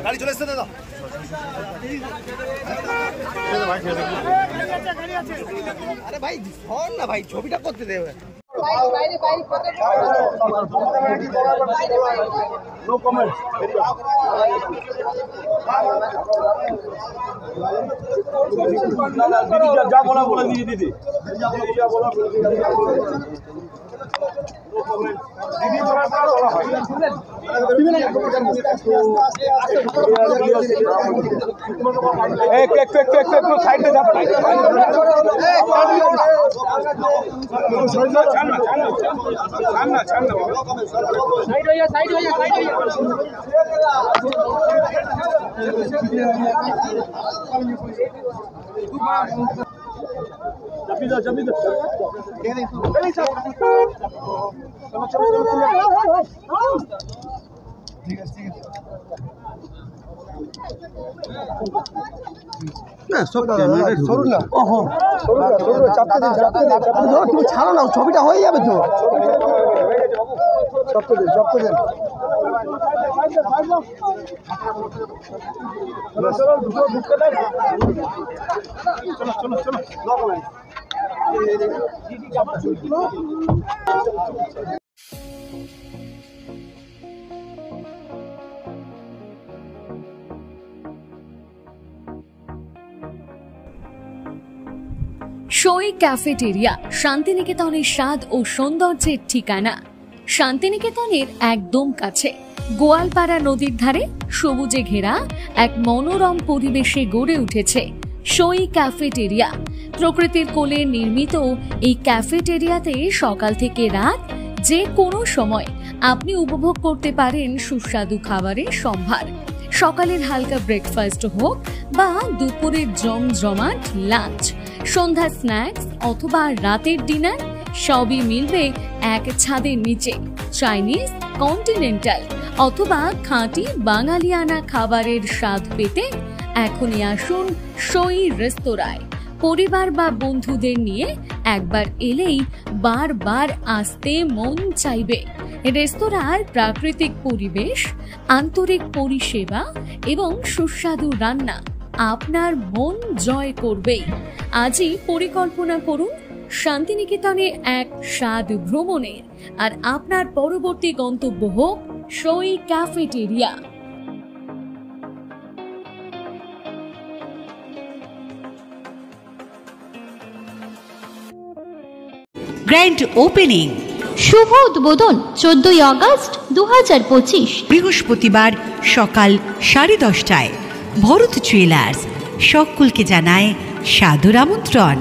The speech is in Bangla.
গাড়ি চলে এসছে দাদা। আরে ভাই শোন না ভাই, ছবিটা করতে দেবে। No comment. দিদি যা বলা বলে দিদি, দিদি যা বলা দিদি বলার পর বলা হয়। একটু সাইডে যাবে। না সব সরুন না, চাপতে দিন, তুমি ছাড়ো না, ছবিটা হয়ে যাবে তো। চাপতে দিন, চাপতে দিন। সই ক্যাফেটেরিয়া শান্তিনিকেতনের স্বাদ ও সৌন্দর্যের ঠিকানা। শান্তিনিকেতনের একদম কাছে গোয়ালপাড়া নদীর ধারে সবুজে ঘেরা এক মনোরম পরিবেশে গড়ে উঠেছে সই ক্যাফেটেরিয়া। প্রকৃতির কোলে নির্মিত এই ক্যাফেটেরিয়াতে সকাল থেকে রাত যে কোনো সময় আপনি উপভোগ করতে পারেন সুস্বাদু খাবারের সম্ভার। সকালের হালকা ব্রেকফাস্ট হোক বা দুপুরের জমজমাট লাঞ্চ, সন্ধ্যা স্ন্যাক্স অথবা রাতের ডিনার, সবই মিলবে এক ছাদের নিচে। চাইনিজ, কন্টিনেন্টাল অথবা খাঁটি বাঙালিয়ানা খাবারের স্বাদ পেতে এখনই আসুন সই রেস্তোরাঁয়। পরিবার বা বন্ধুদের নিয়ে একবার এলেই বারবার আসতে মন চাইবে। রেস্তোরাঁর প্রাকৃতিক পরিবেশ, আন্তরিক পরিষেবা এবং সুস্বাদু রান্না আপনার মন জয় করবেই। আজই পরিকল্পনা করুন শান্তিনিকেতনে এক স্বাদ ভ্রমণের, আর আপনার পরবর্তী গন্তব্য হোক সই ক্যাফেটেরিয়া। গ্র্যান্ড ওপেনিং, শুভ উদ্বোধন 14ই আগস্ট 2025, বৃহস্পতিবার সকাল 10:30টায়। ভরত জুয়েলার্স সকলকে জানায় সাদর আমন্ত্রণ।